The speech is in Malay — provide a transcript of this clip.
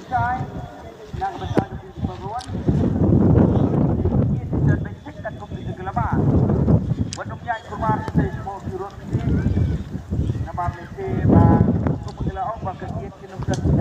kebencai, nak kebencai di Pemberuan, ini dan mencegah kopi kegelapan. Waduknya kurma saya semua virus ini, nama Malaysia, bang, untuk mengelak orang bagian kita